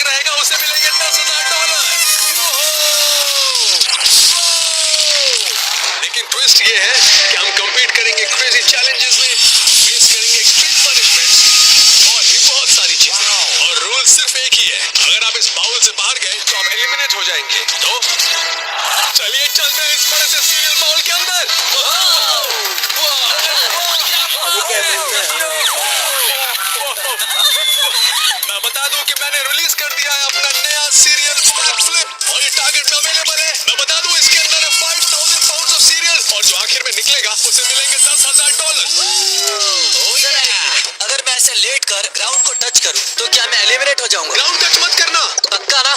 रहेगा उसे मिलेंगे $10,000। लेकिन ट्विस्ट ये है कि हम compete करेंगे क्रेजी चैलेंजेस में, फेस करेंगे एक्सट्रीम पनिशमेंट्स और भी बहुत सारी चीजें। और रूल सिर्फ एक ही है, अगर आप इस बाउल से बाहर गए तो आप एलिमिनेट हो जाएंगे। तो चलिए चलते हैं इस बड़े से सीरियल बाउल के अंदर। मैं बता दूं कि मैंने रिलीज कर दिया है अपना नया सीरियल बैकफ्लिप और ये टारगेट में अवेलेबल है। मैं बता दूं इसके अंदर है 5,000 पाउंड्स ऑफ सीरियल और जो आखिर में निकलेगा उसे मिलेंगे $10,000। अगर मैं ऐसे लेट कर ग्राउंड को टच करूं तो क्या मैं एलिमिनेट हो जाऊंगा? ग्राउंड टच मत करना, पक्का ना?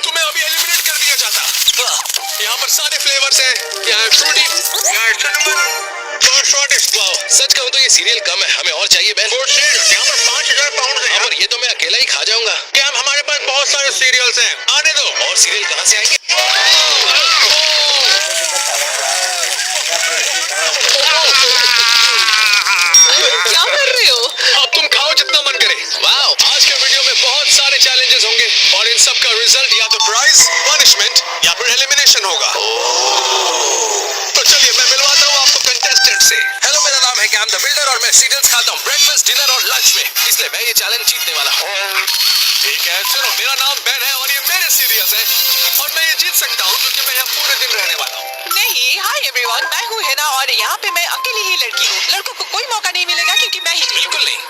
तुम्हें अभी एलिमिनेट कर दिया जाता। यहाँ पर सारे फ्लेवर्स हैं, यहाँ फ्रूटी, यहाँ cinnamon, और shortest। वाओ, सच कहूँ तो ये सीरियल कम है, हमें और चाहिए बहन। यहाँ पर 5,000 पाउंड है, पर ये तो मैं अकेला ही खा जाऊंगा। क्या हमारे पास बहुत सारे सीरियल्स हैं, आने दो। और सीरियल कहाँ से आएंगे? क्या कर रहे हो? अब तुम खाओ जितना मन करे। वाओ, आज के वीडियो में बहुत सारे चैलेंजेस होंगे और इन सब का रिजल्ट या तो प्राइज, पनिशमेंट या फिर एलिमिनेशन होगा। तो चलिए मैं मिलवाता हूँ आपको कंटेस्टेंट से। हेलो, मेरा नाम है कैम द बिल्डर और मैं सीरियल्स खाता हूँ ब्रेकफास्ट, डिनर और लंच में, इसलिए मैं ये चैलेंज जीतने वाला हूँ। ठीक है, सुनो, मेरा नाम बेन है और ये मेरे सीरियल्स है और मैं ये जीत सकता हूँ क्योंकि मैं यहाँ पूरे दिन रहने वाला हूँ। नहीं, हाय एवरीवन, मैं हूँ हैना और यहाँ पे मैं अकेली ही लड़की हूँ। लड़कों को कोई मौका नहीं मिलेगा क्योंकि मैं ही बिल्कुल नहीं।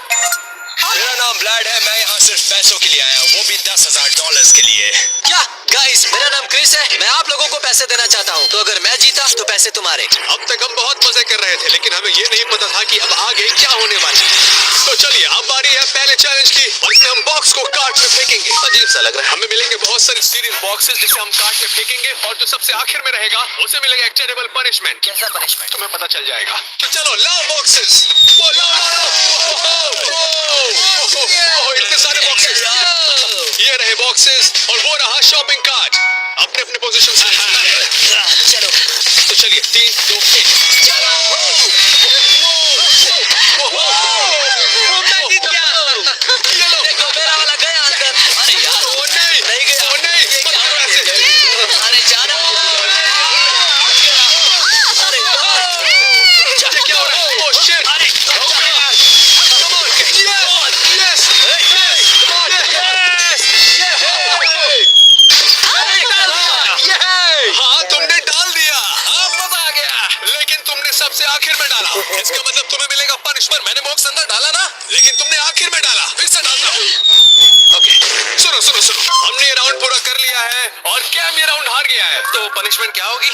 मेरा नाम ब्लैड है, मैं यहाँ सिर्फ पैसों के लिए आया हूँ, वो भी $10,000 के लिए। क्या गाइस, मेरा नाम क्रिस है, मैं आप लोगों को पैसे देना चाहता हूँ, तो अगर मैं जीता तो पैसे तुम्हारे। अब तक हम बहुत मजे कर रहे थे लेकिन हमें ये नहीं पता था कि अब आगे क्या होने वाला है। तो चलिए अब बारी है पहले चैलेंज की और इसमें हम बॉक्स को कार्ट में फेंकेंगे। अजीब सा लग रहा है। हमें मिलेंगे बहुत सारे सीरियल बॉक्सेस जिसे हम कार्ट में फेंकेंगे और जो सबसे आखिर में रहेगा उसे मिलेगा एक टेरिबल पनिशमेंट। कैसा पनिशमेंट? तुम्हें पता चल जाएगा। तो चलो लाओ बॉक्सेस, इतने सारे बॉक्सेस। ये रहे बॉक्सेस और वो रहा शॉपिंग कार्ट। अपने अपने पोजीशन से चलो तो चलिए 3, 2, 1 चलो। मैं जीत गया। देखो मेरा वाला गया अंदर। अरे यार, ओ नहीं, नहीं गया। ओ नहीं, मत करो ऐसे। अरे जाना। अरे ये क्या हो रहा है? Oh shit! अरे Come on! Yes! हाँ, तुमने डाल दिया। हाँ, मजा आ गया। लेकिन तुमने सबसे आखिर में डाला, इसका मतलब तुम्हें मिलेगा पनिशमेंट। मैंने बॉक्स अंदर डाला ना, लेकिन तुमने आखिर में डाला। फिर से डालता हूँ। ओके, सुनो सुनो सुनो, हमने ये राउंड पूरा कर लिया है और कैम ये राउंड हार गया है। तो पनिशमेंट क्या होगी?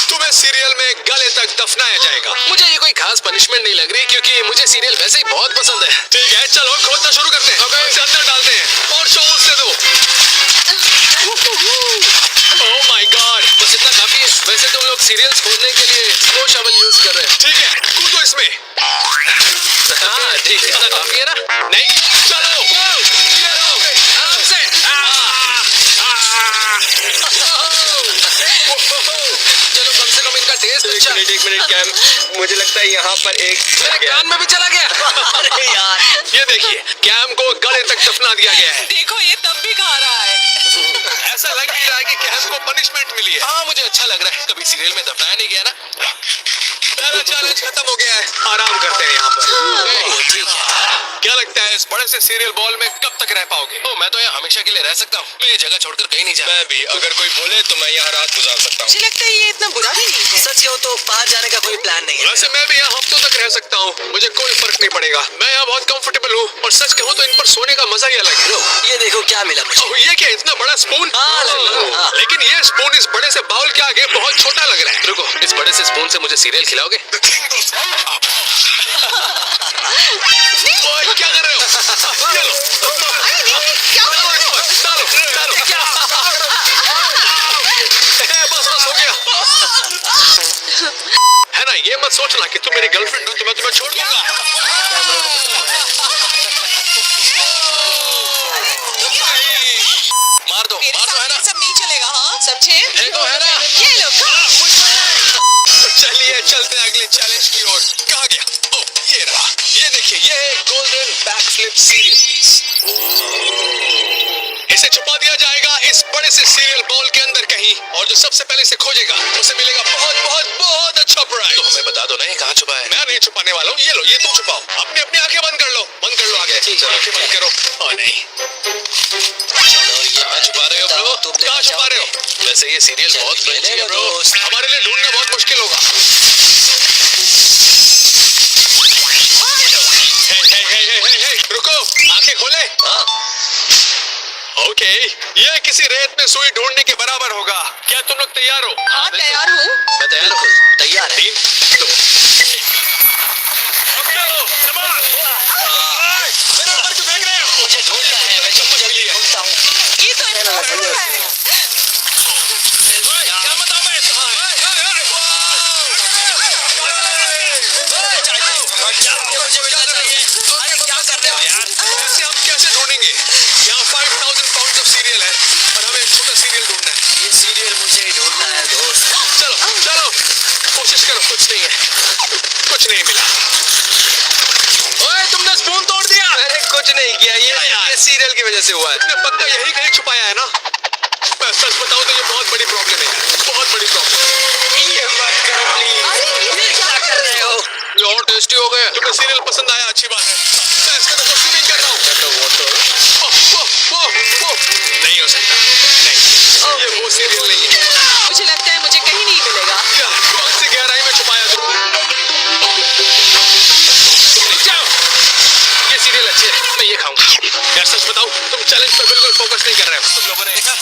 तुम्हें सीरियल में गले तक दफनाया जाएगा। मुझे ये कोई खास पनिशमेंट नहीं लग रही क्योंकि मुझे सीरियल वैसे ही बहुत पसंद है। ठीक है, चलो खोदना शुरू करते हैं। इसे अंदर डालते हैं और शॉल से दो। ओह माय गॉड, बस इतना काफी है। वैसे तुम लोग सीरियल्स खोदने के लिए स्लो शवल यूज कर रहे हैं। ठीक है, कूदो इसमें। हाँ ठीक है, इतना काफी है ना? नहीं, चलो ये लो, आराम से। चलो कम से कम इनका टेस्ट अच्छा। एक मिनट कैम, मुझे लगता है यहाँ पर एक मेरे कान में भी चला गया। अरे यार, ये देखिए, कैम को गले तक दफना दिया गया है। देखो ये तब भी खा रहा है। ऐसा लग नहीं रहा है कि कैम को पनिशमेंट मिली है। हाँ, मुझे अच्छा लग रहा है, कभी सीरियल में दफनाया नहीं गया ना। पहला चैलेंज खत्म हो गया है, आराम करते हैं यहाँ पर। ठीक है। क्या लगता है इस बड़े से सीरियल बॉल में कब तक रह पाओगे? ओ, मैं तो यहाँ हमेशा के लिए रह सकता हूँ। मैं ये जगह छोड़कर कहीं नहीं जाऊँ। मैं भी, अगर कोई बोले तो मैं यहाँ रात गुजार सकता हूँ। मुझे लगता है ये इतना बुरा भी नहीं है। सच कहूँ तो बाहर जाने का कोई प्लान नहीं है। वैसे मैं भी यहाँ हफ्तों तक रह सकता हूँ, मुझे कोई फर्क नहीं पड़ेगा। मैं यहाँ बहुत कंफर्टेबल हूँ और सच कहूँ तो इन पर सोने का मजा ही अलग है। ये देखो क्या मिला मुझे। ओह, ये क्या इतना बड़ा स्पून? हाँ, हाँ। लेकिन ये स्पून इस बड़े से बाउल के आगे बहुत छोटा लग रहा है। रुको, इस बड़े से स्पून से मुझे सीरियल खिलाओगे? ओए, क्या कर रहे हो? ये लो। अरे नहीं, क्या हो रहा है? डालो, डालो। बस हो गया। है ना, ये मत सोचना कि तुम मेरी गर्लफ्रेंड हो तो मैं तुम्हें छोड़ दूंगा। मार दो मेरे है साथ ना? ये सब नहीं चलेगा, हाँ समझे? फेंको, है ना? ये लो, चलिए चलते हैं अगले चैलेंज की ओर। कहाँ गया? ओह, ये रहा। ये देखिए, ये है गोल्डन बैकफ्लिप सीरियल पीस। इसे छुपा दिया जाएगा इस बड़े से सीरियल बॉल के अंदर कहीं, और जो सबसे पहले इसे खोजेगा उसे मिलेगा बहुत बहुत बहुत अच्छा प्राइज। तो हमें बता दो ना ये कहाँ छुपा है। मैं नहीं छुपाने वाला हूँ, ये लो, ये तुम छुपाओ। अपनी अपनी आंखें बंद कर लो, बंद कर लो आगे, आंखें बंद करो। ओ नहीं, कहाँ छुपा रहे हो ब्रो? कहाँ छुपा रहे हो? वैसे ये सीरियल बहुत फ्रेंची है ब्रो। हमारे लिए ढूंढना बहुत मुश्किल होगा। हे, रुको, आंखें खोले। हाँ ओके, यह किसी रेत में सुई ढूंढने के बराबर होगा। क्या तुम लोग तैयार हो? हाँ तैयार हूँ। मैं तैयार हूँ। तैयार है। 3, 2। मुझे ढूंढना है, मैं जल्दी ढूंढता हूँ। ये तो impossible है। ऐसे हम कैसे ढूंढेंगे? यहाँ 5000 पाउंड ऑफ सीरियल है और हमें एक छोटा सीरियल ढूंढना है। ये सीरियल मुझे ही ढूंढना है दोस्त। चलो चलो, कोशिश करो। कुछ नहीं है, कुछ नहीं मिला। ओए तुमने स्पून तोड़ दिया। मैंने कुछ नहीं किया, ये सीरियल की वजह से हुआ है। तुमने पक्का यही कहीं छुपाया है ना? मैं सच बताऊं तो ये बहुत बड़ी प्रॉब्लम है, बहुत बड़ी प्रॉब्लम। ये मत करो प्लीज। अरे ये क्या कर रहे हो? ये और टेस्टी हो गए। तुम्हें सीरियल पसंद आया, अच्छी बात है। मैं इसके अंदर स्विमिंग कर रहा हूँ। नहीं हो सकता, नहीं, ये वो सीरियल नहीं है। मुझे लगता है मुझे कहीं नहीं मिलेगा। यार, कौन सी गहराई में छुपाया तुम? ये सीरियल अच्छी है, मैं ये खाऊंगा। यार सच बताऊं, तुम चैलेंज पर बिल्कुल फोकस नहीं कर रहे हो। तुम लोगों ने देखा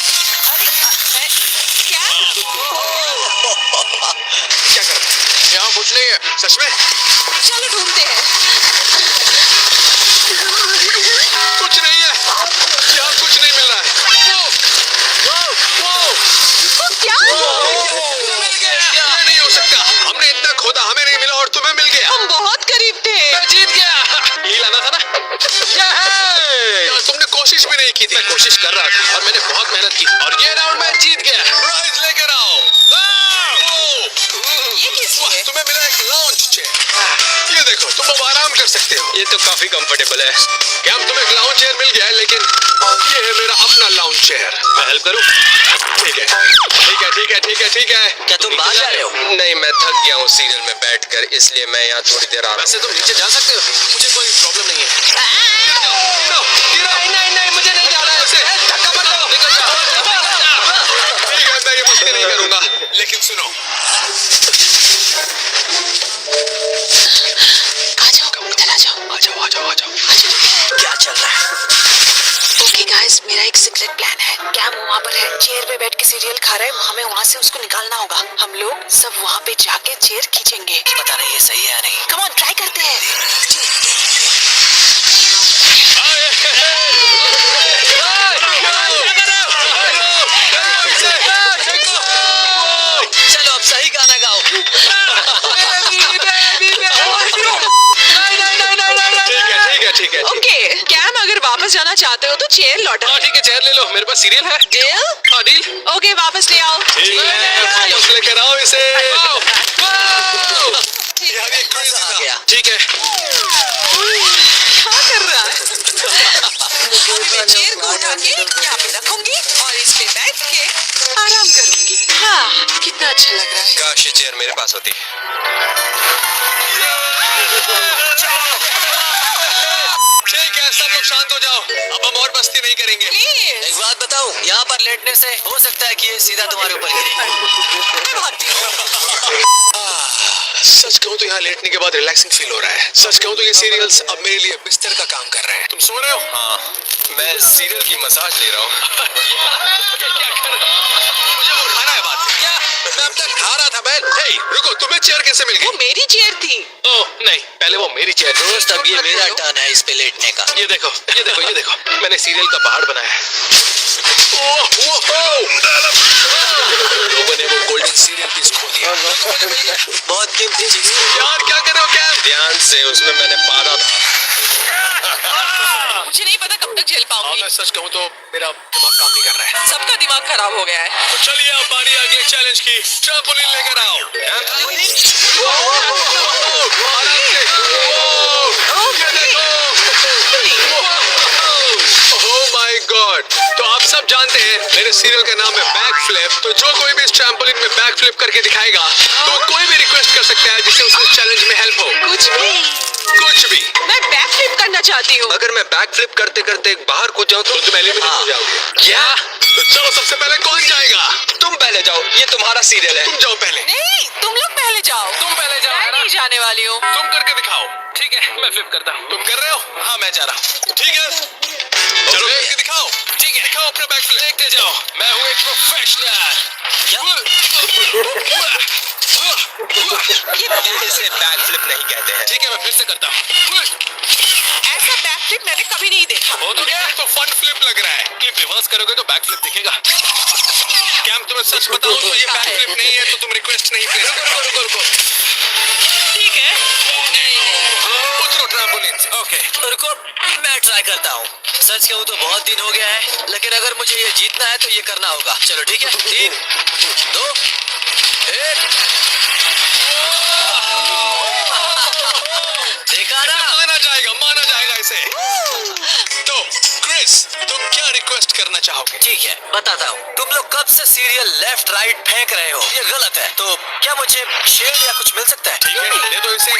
क्या? क्या कर रहे हो? यहाँ कुछ नहीं है, सच में चलो ढूंढते हैं। कुछ नहीं है। यहाँ कुछ नहीं मिल रहा है। क्या? ये नहीं हो सकता। हमने इतना खोदा, हमें नहीं मिला और तुम्हें मिल गया। हम बहुत करीब थे। मैं जीत गया। ये लाना था ना? यार, तुमने कोशिश भी नहीं की थी। मैं कोशिश कर रहा था और मैंने बहुत मेहनत की और ये राउंड मैं जीत गया। प्राइज लेकर आओ। ये किसकी है? तुम्हें मिला एक लाउंज चेयर। ये देखो, तुम अब आराम कर सकते हो। ये तो काफी कंफर्टेबल है। क्या तुम्हें एक लाउंज चेयर मिल गया है, लेकिन ये है मेरा अपना लाउंज चेयर। मैं हेल्प करूँ? ठीक है, ठीक है, ठीक है, ठीक है, ठीक है। क्या तुम बाहर जा रहे हो? नहीं, मैं थक गया हूँ सीरियल में बैठकर, इसलिए मैं यहाँ थोड़ी देर आ रहा हूँ। वैसे तुम नीचे जा सकते हो, मुझे कोई प्रॉब्लम नहीं है। नहीं, मुझे नहीं जाना है। ऐसे धक्का मत दो। निकल जाओ। ठीक है, मैं ये मस्ती नहीं करूंगा, लेकिन सुनो, आ जाओ, इधर आ जाओ। आ जाओ, आ जाओ, आ जाओ। क्या चल रहा है? ओके गाइस, मेरा एक सीक्रेट प्लान है। कैम वहाँ पर है, चेयर पे बैठ के सीरियल खा रहा है। हमें वहाँ से उसको निकालना होगा। हम लोग सब वहाँ पे जाके चेयर खींचेंगे। पता नहीं ये सही है या नहीं। कम ऑन, ट्राई करते हैं। चलो अब सही गाना गाओ। ठीक है। ओके, कैम अगर वापस जाना चाहते हो तो चेयर लौटा। हाँ ठीक है, चेयर ले लो, मेरे पास सीरियल है। डील? हाँ डील। ओके, वापस ले आओ। ठीक है, वापस लेकर आओ इसे। ठीक यार, ये crazy मजा आ था। गया। ठीक है, क्या कर रहा है? अभी मैं चेयर को उठा के यहाँ पे रखूंगी और इस पे बैठ के आराम करूंगी। हाँ, कितना अच्छा लग रहा है। काश ये चेयर मेरे पास होती। ठीक है, सब लोग शांत हो जाओ। अब हम और मस्ती नहीं करेंगे। प्लीज। एक बात बताऊं, यहाँ पर लेटने से हो सकता है कि ये सीधा तुम्हारे ऊपर गिरे। सच कहूँ तो यहाँ लेटने के बाद रिलैक्सिंग फील हो रहा है। सच कहूँ तो ये सीरियल्स अब मेरे लिए बिस्तर का काम कर रहे हैं। तुम सो रहे हो? हाँ, मैं सीरियल की मसाज ले रहा हूँ। क्या कर रहे हो? मुझे वो उठाना है बाद में। क्या? मैं अब तक खा रहा था बैल। हे, रुको, तुम्हें चेयर कैसे मिल वो गई? मेरी चेयर थी। ओह नहीं, पहले वो मेरी चेयर थी। दोस्त अब ये मेरा टर्न है इस पे लेटने का। ये देखो, ये देखो, ये देखो, मैंने सीरियल का पहाड़ बनाया है। लोगों ने वो गोल्डन सीरियल पीस खो दिया। बहुत कीमती चीज है। यार क्या कर रहे हो? क्या ध्यान से, उसमें मैंने पाला था। मुझे नहीं पता कब तक झेल पाऊंगी। मैं सच कहूँ तो मेरा दिमाग काम नहीं कर रहा है। सबका दिमाग खराब हो गया है। तो चलिए अब बारी आ गई चैलेंज की। ट्रैम्पोलिन लेकर आओ। ये देखो। जानते हैं मेरे सीरियल का नाम है बैक फ्लिप, तो जो कोई भी इस ट्रैम्पोलिन में बैक फ्लिप करके दिखाएगा तो कोई भी रिक्वेस्ट कर सकता है जिससे उस चैलेंज में हेल्प हो। कुछ भी। मैं बैक फ्लिप करना चाहती हूँ। अगर मैं बैक फ्लिप करते करते बाहर कूद जाऊं तो तुम एलिमिनेट हो जाओगे। क्या? तो चलो सबसे पहले कौन जाएगा? तुम पहले जाओ, ये तुम्हारा सीरियल है। तुम जाओ पहले। नहीं, तुम लोग पहले जाओ। तुम पहले जाओ। मैं नहीं जाने वाली हूँ। तुम करके दिखाओ। ठीक है, मैं फ्लिप करता हूँ। तुम कर रहे हो? हाँ, मैं जा रहा हूँ। ठीक है, चलो करके दिखाओ। ठीक है, दिखाओ अपना बैक फ्लिप। देखते जाओ, मैं हूँ एक प्रोफेशनल। इसे बैक फ्लिप नहीं कहते हैं। ठीक है, मैं फिर से करता हूँ। ऐसा बैक फ्लिप मैंने कभी नहीं देखा। हो तो गया, तो फन फ्लिप लग रहा है। क्लिप रिवर्स करोगे तो बैक फ्लिप दिखेगा। कैम तुम्हें सच बताऊं तो ये बैक फ्लिप नहीं है, तो तुम रिक्वेस्ट नहीं प्लेस करो। रुको। ठीक है। उतरो ट्रैम्पोलिन से। ओके, रुको, मैं ट्राई करता हूँ। सच कहूँ तो बहुत दिन हो गया है, लेकिन अगर मुझे ये जीतना है तो ये करना होगा। चलो ठीक है, 3, 2, 1। देखा ना? माना जाएगा इसे। तो क्रिस, तुम क्या रिक्वेस्ट करना चाहोगे? ठीक है, बताता हूँ। तुम लोग कब से सीरियल लेफ्ट राइट फेंक रहे हो? ये गलत है। तो क्या मुझे शेड या कुछ मिल सकता है? ठीक है, दे दो इसे।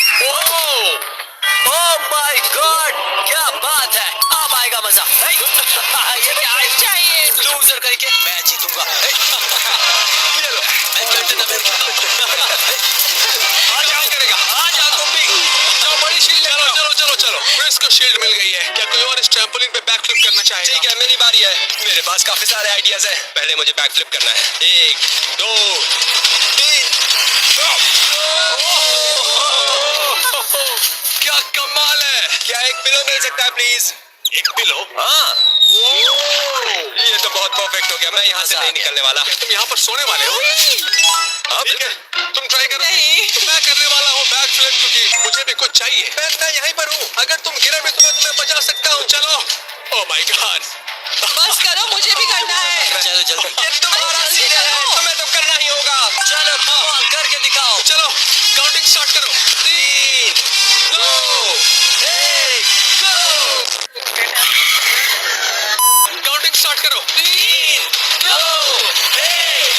ओह माय गॉड, क्या बात है! अब आएगा मजा। ये क्या है? चाहिए। लूजर करके मैं जीतूंगा। ये लो, मैं कैप्टन अमेरिका। आ जाओ तुम भी। जाओ, बड़ी शील्ड लेकर आओ। चलो। क्रिस को शील्ड मिल गई है। क्या कोई और इस ट्रैम्पोलिन पे बैक फ्लिप करना चाहेगा? ठीक है, मेरी बारी है। मेरे पास काफी सारे आइडियाज हैं। पहले मुझे बैक फ्लिप करना है। 1, 2, 3। क्या कमाल है। क्या एक पिलो मिल सकता है प्लीज? एक पिलो? हाँ, ये तो बहुत परफेक्ट हो गया। मैं यहाँ से नहीं निकलने वाला। क्या तुम यहाँ पर सोने वाले हो? अब ठीक है, तुम ट्राई करो। नहीं। मैं करने वाला हूँ बैक फ्लिप, क्योंकि मुझे भी कुछ चाहिए। मैं यहीं पर हूँ। अगर तुम गिरे भी तो मैं तुम्हें बचा सकता हूँ। चलो। Oh my God. बस करो, मुझे भी करना है। चलो जल्दी। ये तुम्हारा जल्दी सीरियल है, करो। तुम्हें तो करना ही होगा। चलो, come on, करके दिखाओ। चलो काउंटिंग स्टार्ट करो। 3, 2, 1, go! काउंटिंग स्टार्ट करो। 3, 2, 1।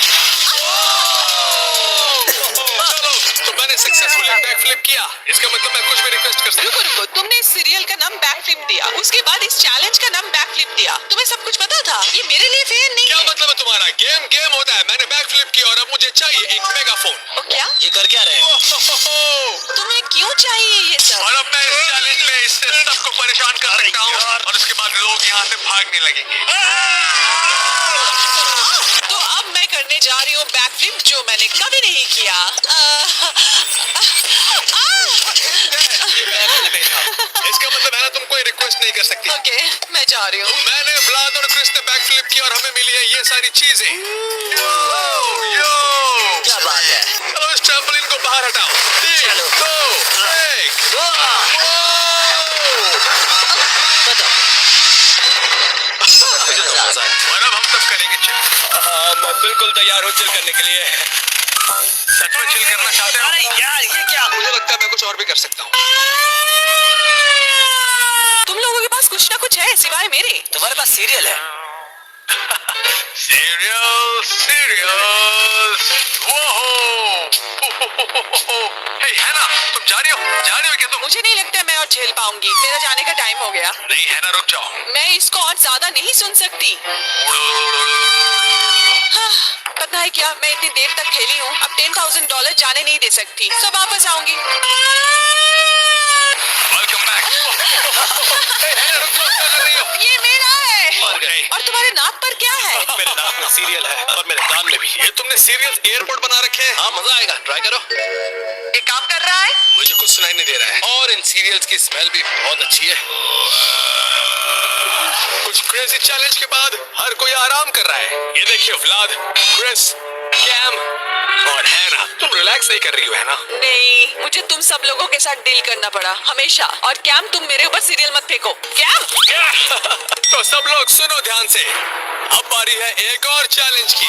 चलो, तो मैंने सक्सेसफुली बैक फ्लिप किया। इसका मतलब मैं कुछ भी रिक्वेस्ट कर सकता हूँ। रुको, तुमने इस सीरियल का नाम बैक फ्लिप दिया, उसके बाद इस चैलेंज का नाम बैक फ्लिप दिया। तुम्हें सब कुछ पता था? ये मेरे लिए फेयर नहीं क्या है। मतलब है तुम्हारा? गेम होता है। मैंने बैक फ्लिप किया और अब मुझे चाहिए एक मेगाफोन। ओ क्या? ये कर क्या रहे हो? तुम्हें क्यों चाहिए ये सब? और अब मैं इस चैलेंज में इससे सबको परेशान कर सकता हूँ और उसके बाद लोग यहाँ से भागने लगेंगे। तो अब मैं करने जा रही हूँ बैक फ्लिप, जो मैंने कभी नहीं किया। इसका मतलब है ना, तुम कोई रिक्वेस्ट नहीं कर सकती। ओके, मैं जा रही हूँ। मैंने, व्लाद और क्रिस ने बैक फ्लिप किया और हमें मिली है ये सारी चीजें। यो क्या बात है? चलो इस ट्रैम्पोलिन को बाहर हटाओ। 3, 2, 1। और अब हम सब करेंगे चिल। हाँ, मैं बिल्कुल तैयार हूँ चिल करने के लिए। सच में चिल करना चाहते हो? अरे यार, ये क्या? मुझे लगता है मैं कुछ और भी कर सकता हूँ। तुम लोगों के पास कुछ ना कुछ है सिवाय मेरे। तुम्हारे पास सीरियल है? सीरियल। हे है ना, तुम जा रही हो क्या तुम? मुझे नहीं लगता मैं और झेल पाऊंगी। मेरा जाने का टाइम हो गया। नहीं है ना, रुक जाओ। मैं इसको और ज्यादा नहीं सुन सकती। हाँ, पता है क्या, मैं इतनी देर तक खेली हूँ, अब $10,000 जाने नहीं दे सकती। सब वापस आऊंगी। Welcome back. ये मेरा है। मर गई। और तुम्हारे नाक पर क्या है? मेरे नाक में सीरियल है और मेरे कान में भी। ये तुमने सीरियल एयरपोर्ट बना रखे हैं? हाँ, मजा आएगा, ट्राई करो। ये काम कर रहा है? मुझे कुछ सुनाई नहीं दे रहा है और इन सीरियल्स की स्मेल भी बहुत अच्छी है। कुछ क्रेजी चैलेंज के बाद हर कोई आराम कर रहा है। ये देखिए व्लाद, क्रिस, कैम और हैना, तुम रिलैक्स नहीं कर रही हो है ना? नहीं, मुझे तुम सब लोगों के साथ डील करना पड़ा हमेशा। और कैम, तुम मेरे ऊपर सीरियल मत फेंको। कैम! तो सब लोग सुनो ध्यान से। अब बारी है एक और चैलेंज की।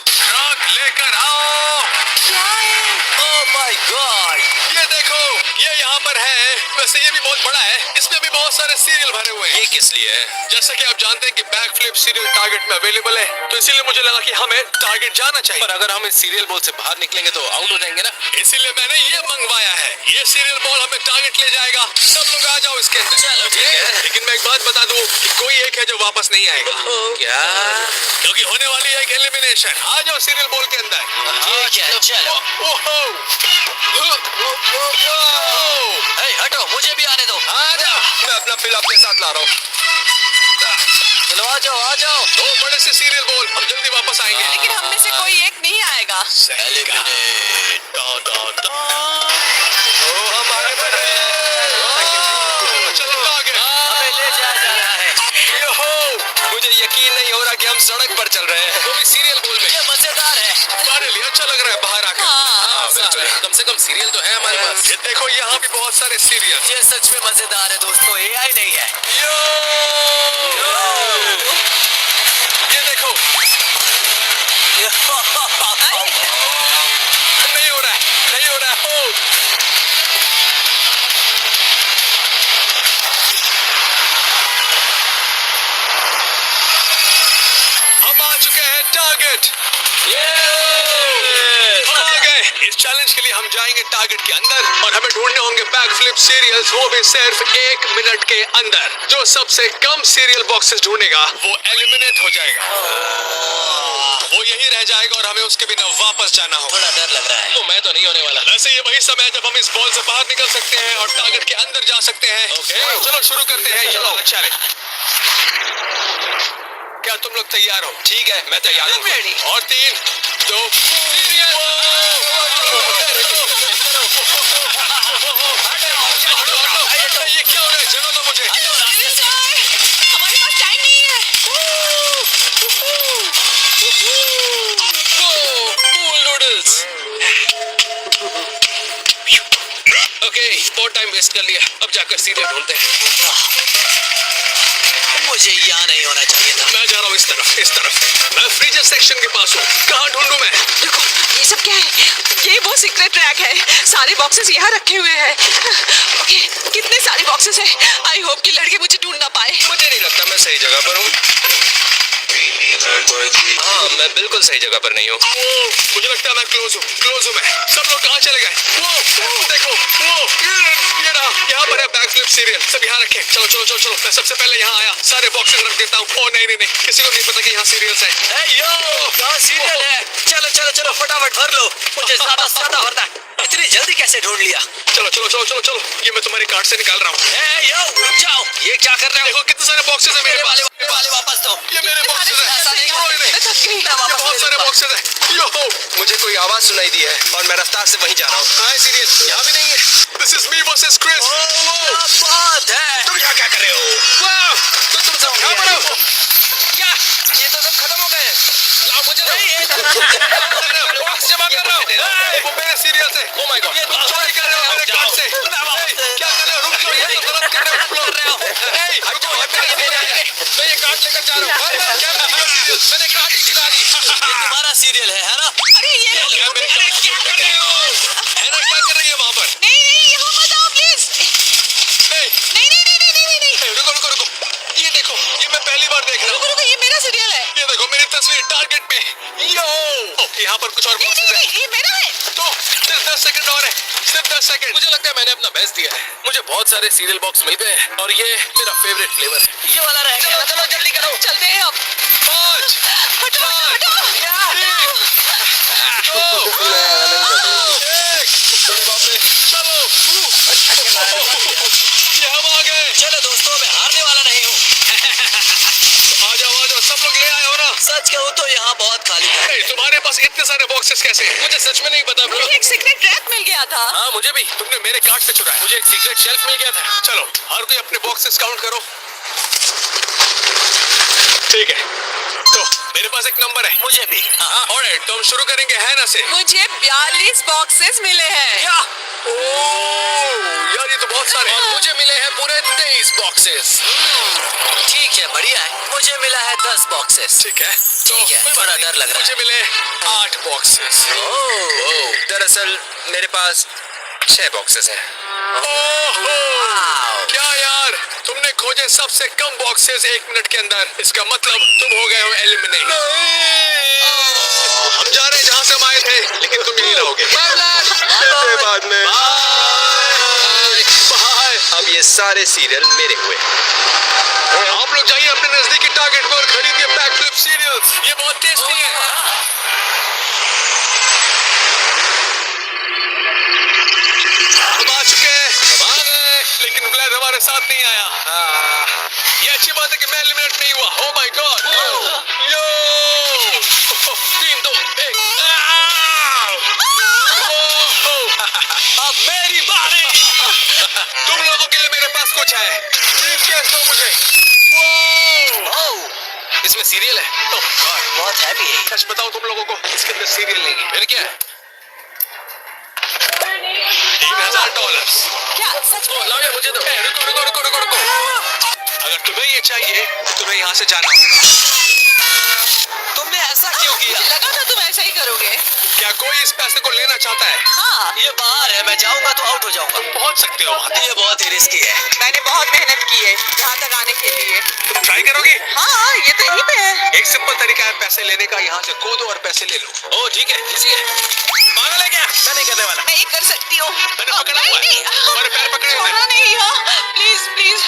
ट्रक लेकर आओ। क्या है? Oh my God! ये देखो, ये यहाँ पर है। वैसे ये भी बहुत बड़ा है, इसमें भी बहुत बहुत सारे सीरियल भरे हुए हैं। ये किस लिए है? जैसा कि आप जानते हैं कि बैक फ्लिप सीरियल टारगेट में अवेलेबल है, तो इसीलिए मुझे लगा कि हमें टारगेट जाना चाहिए। पर अगर हम इस सीरियल बॉल से बाहर निकलेंगे तो आउट हो जाएंगे ना। इसीलिए मैंने ये मंगवाया है। ये सीरियल बॉल हमें टारगेट ले जाएगा। सब लोग आ जाओ इसके अंदर। चलो, ठीक है। लेकिन मैं एक बात बता दूं कि कोई एक है जो वापस नहीं आएगा, क्या? क्योंकि होने वाली है एक एलिमिनेशन। आ जाओ सीरियल बॉल के अंदर। ठीक है, चलो। हटो, मुझे भी आने दो। आ जाओ, मैं अपना बिल अपने साथ ला रहा हूँ। चलो आ जाओ, आ जाओ। दो बड़े से सीरियल बॉल, हम जल्दी वापस आएंगे। लेकिन हम में से कोई एक नहीं आएगा। एलिमिनेट। हम आगे बढ़ रहे हैं। चलो आगे। हमें ले जाया जा रहा है। योहो, मुझे यकीन नहीं हो रहा कि हम सड़क पर चल रहे हैं, वो भी सीरियल बॉल में। ये मजेदार है। हमारे लिए अच्छा लग रहा है बाहर आकर। हाँ, बिल्कुल, कम से कम सीरियल तो है हमारे पास। ये देखो, यहाँ भी बहुत सारे सीरियल। ये सच में मजेदार है दोस्तों, AI नहीं है। ये देखो, नहीं हो रहा है, नहीं हो रहा है। हम आ चुके हैं टारगेट। हम आ गए। इस चैलेंज के लिए हम जाएंगे टारगेट के अंदर और हमें ढूंढने होंगे बैक फ्लिप सीरियल्स, वो भी सिर्फ 1 मिनट के अंदर। जो सबसे कम सीरियल बॉक्सेस ढूंढेगा वो एलिमिनेट हो जाएगा। वो यही रह जाएगा और हमें उसके बिना वापस जाना होगा। थोड़ा डर लग रहा है। तो मैं तो नहीं होने वाला। वैसे ये वही समय है जब हम इस बॉल से बाहर निकल सकते हैं और टारगेट के अंदर जा सकते हैं। ओके। चलो शुरू करते हैं ये वाला चैलेंज। क्या तुम लोग तैयार हो? ठीक है, मैं तैयार हूँ। Ready? और 3, 2, ये क्या हो रहा है? चलो तो मुझे। हमारे पास टाइम नहीं है। Cool noodles. ओके, बहुत टाइम वेस्ट कर लिया। अब जाकर सीरियल ढूंढते हैं। मुझे यहाँ नहीं होना चाहिए था। मैं जा रहा हूँ इस तरफ, इस तरफ। मैं फ्रीजर सेक्शन के पास हूँ। कहाँ ढूंढूं मैं? देखो, ये सब क्या है? ये वो सीक्रेट ट्रैक है। सारे बॉक्सेस यहाँ रखे हुए हैं। ओके, कितने सारे बॉक्सेस हैं। आई होप कि लड़के मुझे ढूंढ ना पाए। मुझे नहीं लगता मैं सही जगह पर हूँ। हाँ, मैं बिल्कुल सही जगह पर नहीं हूँ। मुझे लगता है मैं क्लोज हूँ मैं। सब लोग कहाँ चले गए? देखो, ये रहा। यहाँ पर है बैक फ्लिप सीरियल। सब यहाँ रखे। चलो चलो चलो चलो। मैं सबसे पहले यहाँ आया। सारे बॉक्सेस रख देता हूँ। ओ नहीं नहीं नहीं, किसी को नहीं पता कि यहाँ सीरियल्स हैं। कहाँ सीरियल है? चलो चलो चलो, फटाफट भर लो। मुझे ज्यादा से ज्यादा भरना है। इतनी जल्दी कैसे ढूंढ लिया? चलो चलो चलो चलो चलो। ये मैं तुम्हारे कार्ड से निकाल रहा हूँ। रुक जाओ। ये क्या कर रहे हो? देखो कितने सारे बॉक्सेस हैं मेरे पास। वाले वापस दो। ये मेरे बॉक्सेस हैं। ऐसा नहीं। छोड़ो इन्हें। मैं थक गई। ये बहुत सारे बॉक्सेस हैं। यो, मुझे कोई आवाज सुनाई दी है और मैं रफ्तार से वहीं जा रहा हूँ। हाँ, सीरियल यहाँ भी नहीं है। This is me versus Chris. बात है। तुम यहाँ क्या कर रहे हो? वाह, तो तुम सब यहाँ पर हो? क्या? ये तो सब खत्म हो गए। लाओ मुझे दो। बॉक्स जमा कर रहा हूँ। वो मेरे सीरियल से। Oh my God. ये तुम चोरी कर रहे हो मेरे कार्ड से। क्या कर रहे हो? रुक जाओ, ये तो गलत कर रहे हो। नहीं, हट जाओ, ये मेरे मैं ये कार्ड लेकर जा रहा हूँ। क्या मैंने कार्ड ही गिरा दी। ये तुम्हारा सीरियल है ना? अरे ये लोग क्या मेरे कार्ड क्या कर रहे हो? है ना, क्या कर रही है वहाँ पर? नहीं नहीं, यहाँ मत आओ प्लीज। नहीं, नहीं नहीं नहीं नहीं नहीं नहीं। रुको रुको रुको। ये देखो, ये मैं पहली बार देख रहा हूँ। रुको रुको, ये मेरा सीरियल है। ये देखो मेरी तस्वीर टारगेट पे। यो, यहाँ पर कुछ और नहीं बॉक्सेस नहीं हैं। नहीं, ये मेरा है। तो सिर्फ 10 सेकंड और है। सिर्फ 10 सेकंड। मुझे लगता है मैंने अपना बेस्ट दिया है। मुझे बहुत सारे सीरियल बॉक्स मिल गए हैं और ये मेरा फेवरेट फ्लेवर है। ये वाला रहेगा। चलो चलो जल्दी करो। चलते हैं अब। 5, हटो हटो। 2, 1, चलो। ये हम आ गए। चलो दोस्तों, मैं हारने वाला नहीं हूँ। आ जाओ, सब लोग ले आए हो ना? सच कहूँ तो यहाँ बहुत खाली है। ए, तुम्हारे पास इतने सारे बॉक्सेस कैसे हैं? मुझे सच में नहीं पता ब्रो। मुझे एक सीक्रेट ट्रैक मिल गया था। हाँ, मुझे भी। तुमने मेरे कार्ड से चुराया। मुझे एक सीक्रेट शेल्फ मिल गया था। चलो, हर कोई अपने बॉक्सेस काउंट करो। ठीक है, तो मेरे पास एक नंबर है। मुझे भी। हाँ, ऑलराइट, तो हम शुरू करेंगे है ना से। मुझे 42 बॉक्सेस मिले हैं। क्या? ओह, यार ये तो बहुत सारे और हैं। मुझे मिले हैं पूरे 23 बॉक्सेस। ठीक है, बढ़िया है। मुझे मिला है 10 बॉक्सेस। ठीक है, तो ठीक है, कोई बात थोड़ा नहीं। डर लग रहा है। मुझे मिले 8 बॉक्सेस। दरअसल मेरे पास 6 बॉक्सेस हैं। ओहो! क्या यार, तुमने खोजे सबसे कम बॉक्सेस 1 मिनट के अंदर। इसका मतलब तुम हो गए हो एलिमिनेट। हम जा रहे हैं जहाँ से हम आए थे, लेकिन तुम यहीं रहोगे। मिलते हैं बाद में। बाय। अब ये सारे सीरियल मेरे हुए। आप लोग जाइए अपने नजदीकी टारगेट पर और खरीदिए बैकफ्लिप सीरियल्स। ये बहुत टेस्टी है। हम आ चुके हैं, हम आ गए, लेकिन ब्लैक हमारे साथ नहीं आया। ये अच्छी बात है कि मैं एलिमिनेट नहीं हुआ। Oh my God! यो! 3, 2, 1। अब मेरी बारी। तुम लोगों के लिए मेरे पास कुछ है। ब्रीफकेस दो मुझे। इसमें सीरियल है। Oh God! बहुत हैवी है। सच बताओ तुम लोगों को, इसके अंदर सीरियल नहीं है। फिर क्या है? $3000। क्या सच में? लाओ यार, मुझे दो। रुको। अगर तुम्हें ये चाहिए तो तुम्हें यहाँ से जाना होगा। तुमने ऐसा क्यों किया? मुझे लगा था तुम ऐसा ही करोगे। क्या कोई इस पैसे को लेना चाहता है? हाँ, ये बाहर है, मैं जाऊंगा तो आउट हो जाऊंगा। तुम पहुँच सकते हो वहाँ तक। ये बहुत ही रिस्की है। मैंने बहुत मेहनत की है यहाँ तक आने के लिए। तुम ट्राई करोगे? हाँ, ये तो यहीं पे है। एक सिंपल तरीका है पैसे लेने का। यहाँ से कूदो और पैसे ले लो। ओ ठीक है, इजी है। पागल है क्या? मैं नहीं करने वाला। मैं ये कर सकती हूँ। मैंने पकड़ा हुआ है। तुम्हारे पैर पकड़े हुए हैं। छोड़ना नहीं, हाँ, प्लीज प्लीज।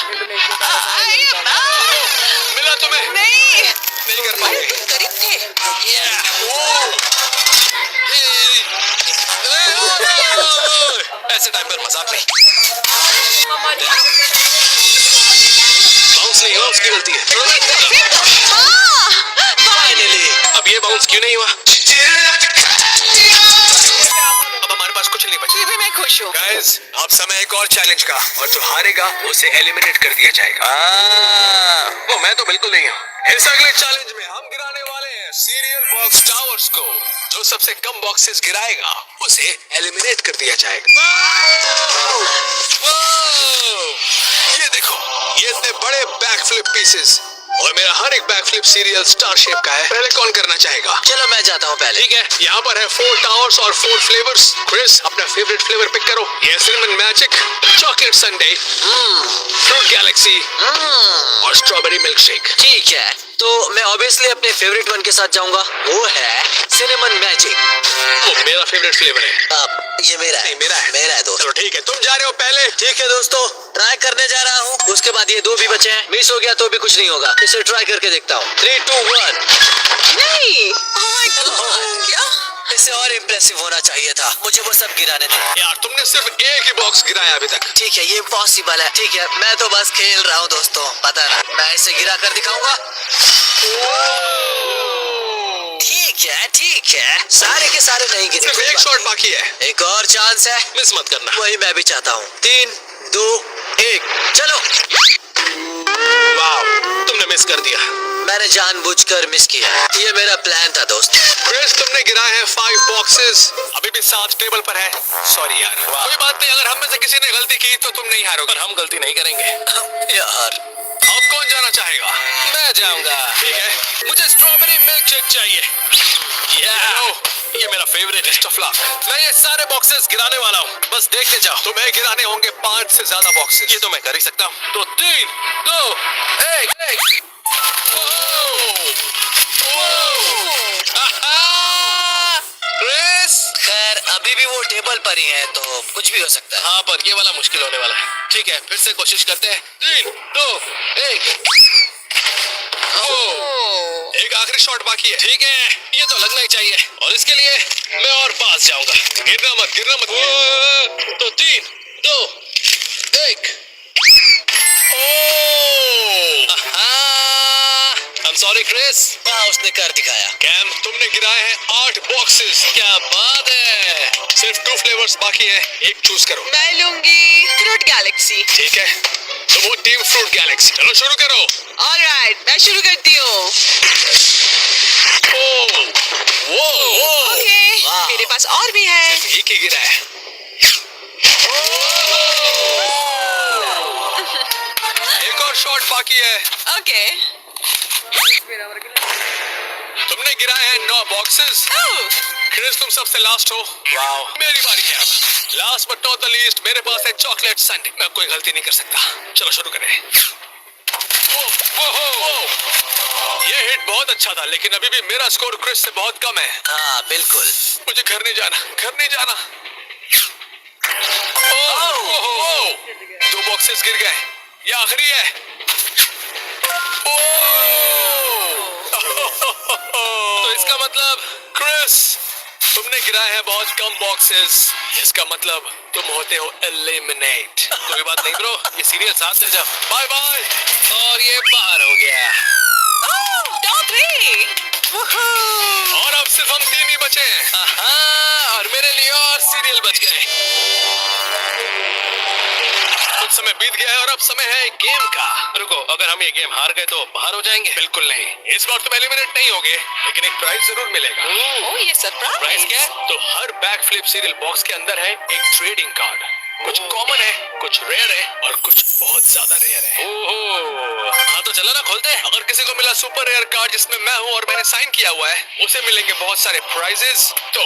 मिला तुम्हें? नहीं, नहीं कर पाए। तुम करीब थे। ऐसे टाइम पर मजाक नहीं। बाउंस नहीं हुआ, उसकी गलती है। हाँ, फाइनली। अब ये बाउंस क्यों नहीं हुआ? अब हमारे पास कुछ नहीं बचा। ये भी मैं खुश हूँ। गाइस, अब समय एक और चैलेंज का, और जो हारेगा उसे एलिमिनेट कर दिया जाएगा। वो मैं तो बिल्कुल नहीं हूँ। इस अगले चैलेंज में हम गिराने वाले हैं सीरियल बॉक्स टावर्स को। जो सबसे कम बॉक्सेस गिराएगा उसे एलिमिनेट कर दिया जाएगा। ये देखो, ये इतने बड़े बैकफ्लिप पीसेस, और मेरा हर एक बैकफ्लिप सीरियल स्टार शेप का है। पहले कौन करना चाहेगा? चलो मैं जाता हूँ पहले। ठीक है, यहाँ पर है 4 टावर्स और 4 फ्लेवर्स। क्रिस, अपना फेवरेट फ्लेवर पिक करो। ये cinnamon magic, chocolate Sunday, fruit Galaxy और स्ट्रॉबेरी मिल्क शेक। ठीक है, तो मैं ऑब्वियसली अपने फेवरेट वन के साथ जाऊंगा। वो है सिनेमन मैजिक। वो मेरा फेवरेट फ्लेवर है। अब ये मेरा है। नहीं, मेरा है। मेरा है दोस्त। चलो ठीक है, तुम जा रहे हो पहले। ठीक है दोस्तों, ट्राई करने जा रहा हूँ। उसके बाद ये 2 भी बचे हैं। मिस हो गया तो भी कुछ नहीं होगा। इसे ट्राई करके देखता हूँ। 3, 2, 1। नहीं, oh my God, क्या? इसे और इम्प्रेसिव होना चाहिए था। मुझे वो सब गिराने थे। यार, तुमने सिर्फ एक ही बॉक्स गिराया अभी तक। ठीक है, ये इम्पॉसिबल है। ठीक है, मैं तो बस खेल रहा हूँ दोस्तों, पता ना। मैं इसे गिरा कर दिखाऊंगा। ठीक है, सारे के सारे नहीं गिरे। सिर्फ एक शॉट बाकी है। एक और चांस है। मिस मत करना। वही मैं भी चाहता हूँ। 3, 2, 1, चलो। वाह, तुमने मिस कर दिया। मैंने जानबूझकर मिस किया। ये मेरा प्लान था दोस्त। क्रिस, तुमने गिराए हैं 5 बॉक्सेस। अभी भी 7 टेबल पर है। सॉरी यार। कोई बात नहीं, अगर हम में से किसी ने गलती की तो तुम नहीं हारोगे। पर हम गलती नहीं करेंगे। यार, अब कौन जाना चाहेगा? मैं जाऊंगा। ठीक है, मुझे स्ट्रॉबेरी मिल्क शेक चाहिए। ये मेरा फेवरेट है। Stuff luck. मैं ये सारे बॉक्सेस गिराने वाला हूँ। बस देखते जाओ। तुम्हें गिराने होंगे 5 से ज्यादा बॉक्सेस। ये तो मैं कर ही सकता हूँ। तो 3, 2, 1। क्रिस, खैर अभी भी वो टेबल पर ही है, तो कुछ भी हो सकता है। हाँ, पर ये वाला मुश्किल होने वाला है। ठीक है, फिर से कोशिश करते हैं। 3, 2, 1। एक आखिरी शॉट बाकी है। ठीक है, ये तो लगना ही चाहिए। और इसके लिए मैं और पास जाऊंगा। गिरना मत। तो 3, 2, 1। I'm sorry Chris. हाँ, उसने कर दिखाया। कैम, तुमने गिराए हैं 8 बॉक्सेस। क्या बात है। सिर्फ 2 फ्लेवर्स बाकी है। एक चूज करो। मैं लूंगी फ्रूट गैलेक्सी। ठीक है, तो वो टीम फ्रूट गैलेक्सी। चलो शुरू करो। ऑलराइट, मैं शुरू करती हूँ। ओके, मेरे पास और भी है। एक ही गिरा है। एक और शॉट बाकी है। ओके। तुमने गिराए हैं 9 बॉक्सेस। क्रिस, तुम सबसे लास्ट हो। वाओ। मेरी बारी है अब। Last but not the least मेरे पास है चॉकलेट सैंडविच। मैं कोई गलती नहीं कर सकता। चलो शुरू करें। ये हिट बहुत अच्छा था, लेकिन अभी भी मेरा स्कोर क्रिस से बहुत कम है। हाँ बिल्कुल। मुझे घर नहीं जाना, घर नहीं जाना। दो बॉक्सेस गिर गए, ये आखिरी है। तो इसका मतलब क्रिस, तुमने गिराए हैं बहुत कम बॉक्सेस। इसका मतलब तुम होते हो एलिमिनेट। कोई बात नहीं ब्रो, ये सीरियल साथ ले जाओ। Bye bye. और ये बाहर हो गया। टॉप 3। और अब सिर्फ हम 3 ही बचे हैं। हाँ, और मेरे लिए और सीरियल बच गए। कुछ समय बीत गया है और अब समय है गेम का। रुको, अगर हम ये गेम हार गए तो बाहर हो जाएंगे? बिल्कुल नहीं, इस बार तुम एलिमिनेट नहीं होगे, लेकिन एक प्राइज जरूर मिलेगा। ओह ये सरप्राइज। प्राइज क्या है? तो her back flip serial box के अंदर है एक ट्रेडिंग कार्ड। कुछ कॉमन है, कुछ रेयर है और कुछ बहुत ज्यादा रेयर है। ओहो, हाँ तो चलो ना खोलते हैं। अगर किसी को मिला सुपर रेयर कार्ड जिसमें मैं हूँ और मैंने साइन किया हुआ है, उसे मिलेंगे बहुत सारे प्राइजेस। तो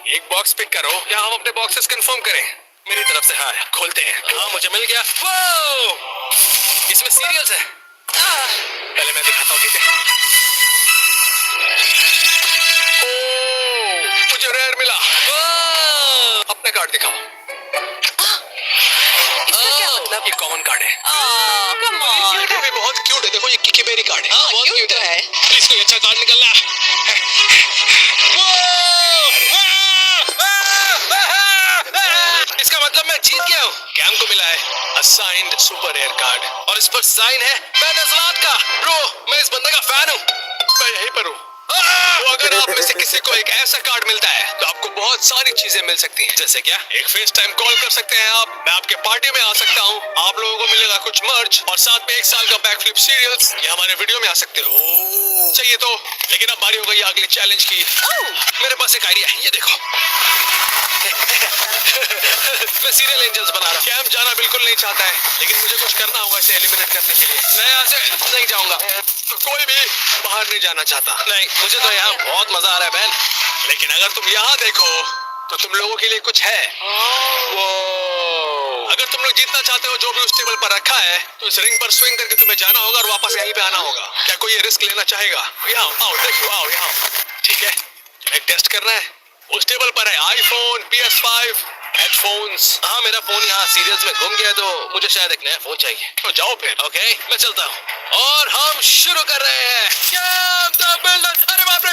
एक बॉक्स पिक करो या हम अपने बॉक्सेस कंफर्म करें। मेरी तरफ से हाँ, खोलते हैं। हाँ मुझे मिल गया। वो इसमें सीरियल्स है। पहले मैं दिखाता हूँ, ठीक है? ओह, मुझे रेयर मिला। अपना कार्ड दिखाओ। इसका क्या मतलब? ये कॉमन कार्ड है। Come on. ये भी बहुत क्यूट है। देखो ये किकी बेरी कार्ड है। हाँ बहुत क्यूट क्यूट तो है। है। प्लीज कोई अच्छा कार्ड निकलना। इसका मतलब मैं जीत गया हूँ। कैम को मिला है असाइंड सुपर रेयर कार्ड। और इस पर साइन है मैं नजलात का। ब्रो, मैं इस बंदे का फैन हूँ। मैं यहीं पर हूँ। तो अगर आप में से किसी को एक ऐसा कार्ड मिलता है तो आपको बहुत सारी चीजें मिल सकती हैं। जैसे क्या? एक फेस टाइम कॉल कर सकते हैं आप, मैं आपके पार्टी में आ सकता हूँ, आप लोगों को मिलेगा कुछ मर्च और साथ में 1 साल का बैक फ्लिप सीरियल्स। ये हमारे वीडियो में आ सकते हो। चाहिए तो, लेकिन अब बारी हो गई अगले चैलेंज की। मेरे पास एक आइडिया है, ये देखो। मैं सीरियल एंजल्स बना रहा हूँ। कैम जाना बिल्कुल नहीं चाहता है, लेकिन मुझे कुछ करना होगा इसे एलिमिनेट करने के लिए। मैं यहाँ से नहीं जाऊंगा। तो कोई भी बाहर नहीं जाना चाहता। नहीं, मुझे तो यहाँ बहुत मजा आ रहा है बहन। लेकिन अगर तुम यहाँ देखो तो तुम लोगों के लिए कुछ है। वो अगर तुम लोग जीतना चाहते हो जो भी उस टेबल पर रखा है, तो इस रिंग पर स्विंग करके तुम्हें जाना होगा और वापस यहीं पे आना होगा। क्या कोई ये रिस्क लेना चाहेगा? यहाँ आओ, देखो, आओ यहाँ। ठीक है, एक टेस्ट करना है। उस टेबल पर है आईफोन, PS5, हेडफोन्स। हाँ, मेरा फोन यहाँ सीरियल्स में घूम गया तो मुझे शायद एक नया फोन चाहिए। तो जाओ फिर। ओके, मैं चलता हूँ और हम शुरू कर रहे हैं। Cam the builder. अरे बाप रे।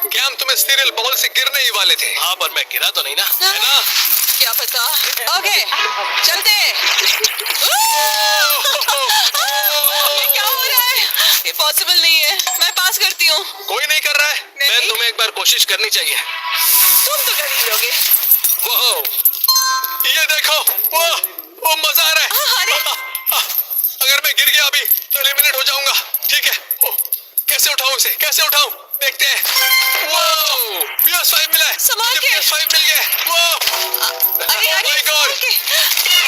कैम तुम्हें सीरियल बॉल से गिरने ही वाले थे। हाँ, पर मैं गिरा तो नहीं ना, है ना? क्या पता। ओके चलते हैं। ये क्या हो रहा है? ये पॉसिबल नहीं है। मैं पास करती हूँ। कोई नहीं कर रहा है। मैं तुम्हें एक बार कोशिश करनी चाहिए। तुम तो कर ही लोगे। वो ये देखो, वो मजा आ रहा है। अरे अगर मैं गिर गया अभी तो एलिमिनेट हो जाऊंगा। ठीक है, कैसे उठाऊं इसे, कैसे उठाऊं? देखते हैं। वो PS5 मिला है। संभाल मुझे के। PS5 मिल गया। वो अरे Oh my God. संभाल के।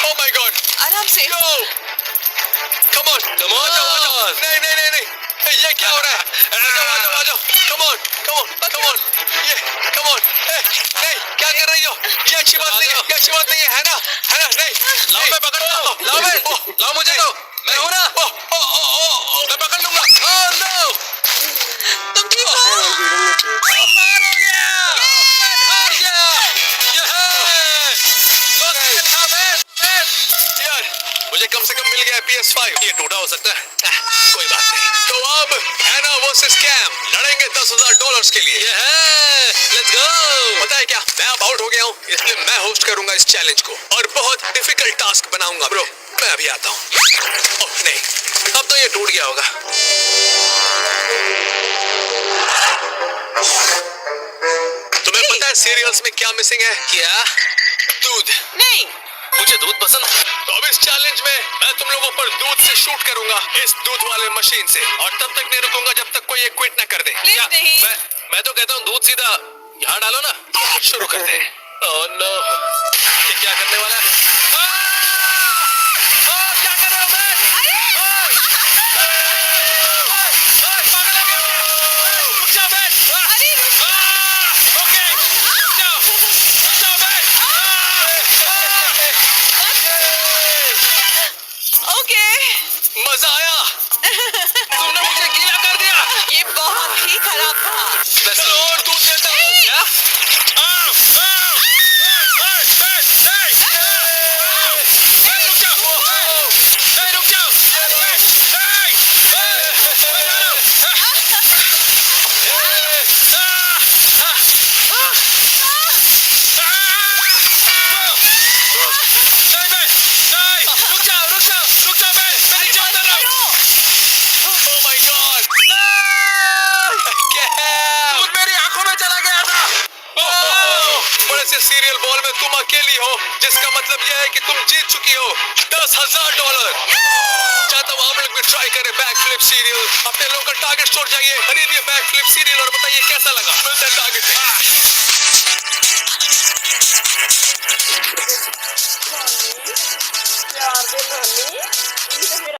Oh my God. आराम से। Yo. Come on. Come on. आ जाओ। नहीं नहीं नहीं नहीं, ये क्या हो रहा है? आ जाओ। Come on. Come on. ये come on. नहीं, क्या कर रही हो? ये अच्छी बात नहीं है। ये अच्छी बात नहीं है ना? है ना? नहीं। लाओ, मैं पकड़ता हूँ। लाओ मैं, लाओ मुझे दो। मैं हूँ ना। मैं पकड़ लूंगा। ओह नो, तुम ठीक हो? पार हो गया। मैं हार गया। यार, मुझे कम से कम मिल गया है PS5। ये टूटा हो सकता है। कोई बात नहीं। तो अब हैना वर्सेस कैम लड़ेंगे $10,000 के लिए। Let's go. पता है क्या, मैं अब आउट हो गया हूँ, इसलिए मैं होस्ट करूंगा इस चैलेंज को और बहुत डिफिकल्ट टास्क बनाऊंगा। ब्रो, मैं अभी आता हूँ। ओह नहीं, अब तो ये टूट गया होगा। तुम्हें पता है सीरियल्स में क्या मिसिंग है? क्या? दूध। नहीं। मुझे दूध पसंद है। तो अब इस चैलेंज में मैं तुम लोगों पर दूध से शूट करूंगा, इस दूध वाले मशीन से, और तब तक नहीं रुकूंगा जब तक कोई ये क्विट ना कर दे। प्लीज नहीं। मैं तो कहता हूँ दूध सीधा यहाँ डालो ना। शुरू करते हैं। ओह नो, ये क्या करने वाला है? क्या कर रहे हो मैं? पागल हो गया? रुक जा मैं। ओके। जीतेंगे। मजा आया। तुमने मुझे गीला कर दिया। ये बहुत ही खराब था। चलो और दूध देता हूँ। क्या? रुक जाओ। Oh my God! Cam! दूध मेरी आंखों में चला गया था। बड़े से सीरियल बॉल में तुम अकेली हो, जिसका मतलब यह है कि तुम जीत चुकी हो $10,000। चाहता हूँ आप लोग भी ट्राई करें बैक फ्लिप सीरियल। अपने लोकल टारगेट स्टोर जाइए, खरीदिए बैक फ्लिप सीरियल और बताइए कैसा लगा। मिलते हैं टारगेट पे। प्यार दे नानी।